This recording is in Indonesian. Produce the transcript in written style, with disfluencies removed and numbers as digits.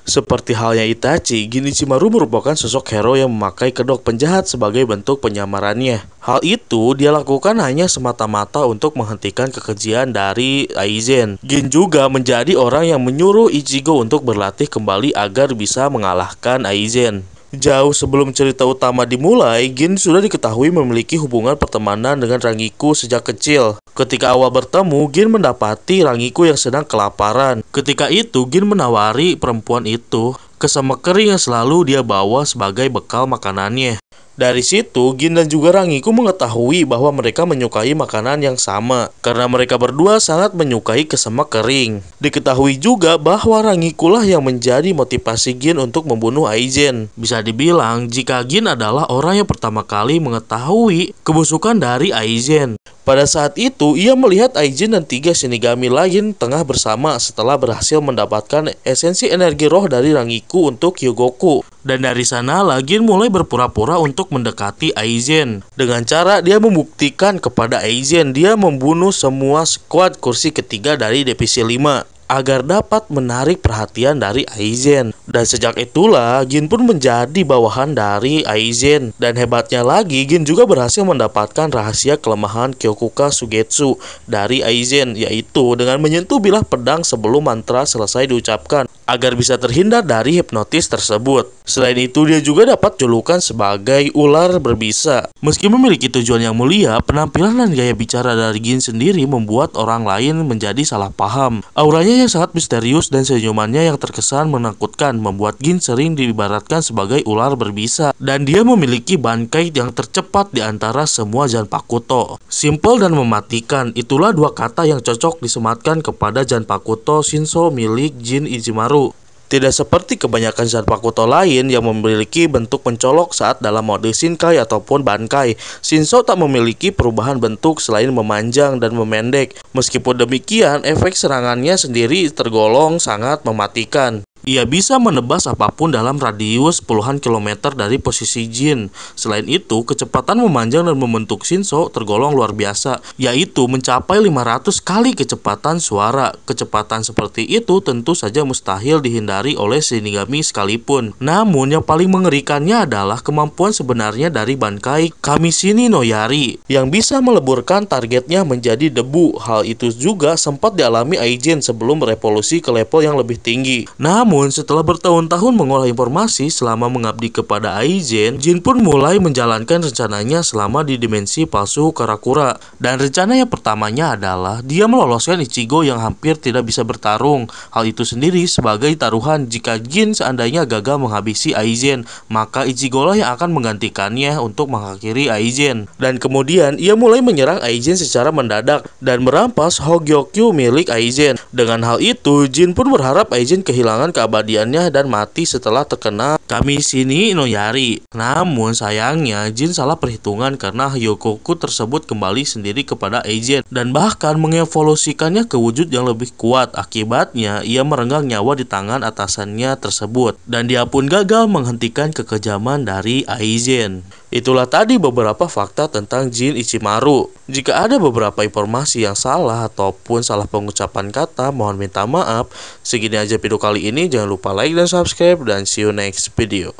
Seperti halnya Itachi, Jin Ichimaru merupakan sosok hero yang memakai kedok penjahat sebagai bentuk penyamarannya. Hal itu dia lakukan hanya semata-mata untuk menghentikan kekejian dari Aizen. Jin juga menjadi orang yang menyuruh Ichigo untuk berlatih kembali agar bisa mengalahkan Aizen. Jauh sebelum cerita utama dimulai, Jin sudah diketahui memiliki hubungan pertemanan dengan Rangiku sejak kecil. Ketika awal bertemu, Jin mendapati Rangiku yang sedang kelaparan. Ketika itu, Jin menawari perempuan itu kesemek kering yang selalu dia bawa sebagai bekal makanannya. Dari situ, Jin dan juga Rangiku mengetahui bahwa mereka menyukai makanan yang sama, karena mereka berdua sangat menyukai kesemek kering. Diketahui juga bahwa Rangiku lah yang menjadi motivasi Jin untuk membunuh Aizen. Bisa dibilang, jika Jin adalah orang yang pertama kali mengetahui kebusukan dari Aizen. Pada saat itu, ia melihat Aizen dan 3 Shinigami lain tengah bersama setelah berhasil mendapatkan esensi energi roh dari Rangiku untuk Hyogoku. Dan dari sana, Jin mulai berpura-pura untuk mendekati Aizen. Dengan cara dia membuktikan kepada Aizen dia membunuh semua skuad kursi ketiga dari divisi 5. Agar dapat menarik perhatian dari Aizen. Dan sejak itulah Jin pun menjadi bawahan dari Aizen. Dan hebatnya lagi, Jin juga berhasil mendapatkan rahasia kelemahan Kyokuka Sugetsu dari Aizen, yaitu dengan menyentuh bilah pedang sebelum mantra selesai diucapkan agar bisa terhindar dari hipnotis tersebut. Selain itu, dia juga dapat julukan sebagai ular berbisa. Meski memiliki tujuan yang mulia, penampilan dan gaya bicara dari Jin sendiri membuat orang lain menjadi salah paham. Auranya yang sangat misterius dan senyumannya yang terkesan menakutkan membuat Jin sering diibaratkan sebagai ular berbisa. Dan dia memiliki bankai yang tercepat di antara semua Zanpakuto. Simple dan mematikan, itulah dua kata yang cocok disematkan kepada Zanpakuto Shinso milik Jin Ichimaru. Tidak seperti kebanyakan Zanpakuto lain yang memiliki bentuk mencolok saat dalam mode Shinkai ataupun Bankai, Shinso tak memiliki perubahan bentuk selain memanjang dan memendek. Meskipun demikian, efek serangannya sendiri tergolong sangat mematikan. Ia bisa menebas apapun dalam radius puluhan kilometer dari posisi Jin. Selain itu, kecepatan memanjang dan membentuk Shinso tergolong luar biasa, yaitu mencapai 500 kali kecepatan suara. Kecepatan seperti itu tentu saja mustahil dihindari oleh Shinigami sekalipun. Namun, yang paling mengerikannya adalah kemampuan sebenarnya dari Bankai Kamishini no Yari, yang bisa meleburkan targetnya menjadi debu. Hal itu juga sempat dialami Aizen sebelum revolusi ke level yang lebih tinggi. Namun, setelah bertahun-tahun mengolah informasi selama mengabdi kepada Aizen, Jin pun mulai menjalankan rencananya selama di dimensi palsu Karakura. Dan rencana yang pertamanya adalah dia meloloskan Ichigo yang hampir tidak bisa bertarung. Hal itu sendiri sebagai taruhan jika Jin seandainya gagal menghabisi Aizen, maka Ichigo lah yang akan menggantikannya untuk mengakhiri Aizen. Dan kemudian ia mulai menyerang Aizen secara mendadak dan merampas Hogyokyu milik Aizen. Dengan hal itu, Jin pun berharap Aizen kehilangan keabadiannya dan mati setelah terkena Kamishini no Yari. Namun sayangnya Jin salah perhitungan karena Hyogoku tersebut kembali sendiri kepada Aizen dan bahkan mengevolusikannya ke wujud yang lebih kuat. Akibatnya ia merenggang nyawa di tangan atasannya tersebut dan dia pun gagal menghentikan kekejaman dari Aizen. Itulah tadi beberapa fakta tentang Jin Ichimaru. Jika ada beberapa informasi yang salah ataupun salah pengucapan kata, mohon minta maaf. Segini aja video kali ini, jangan lupa like dan subscribe dan see you next video.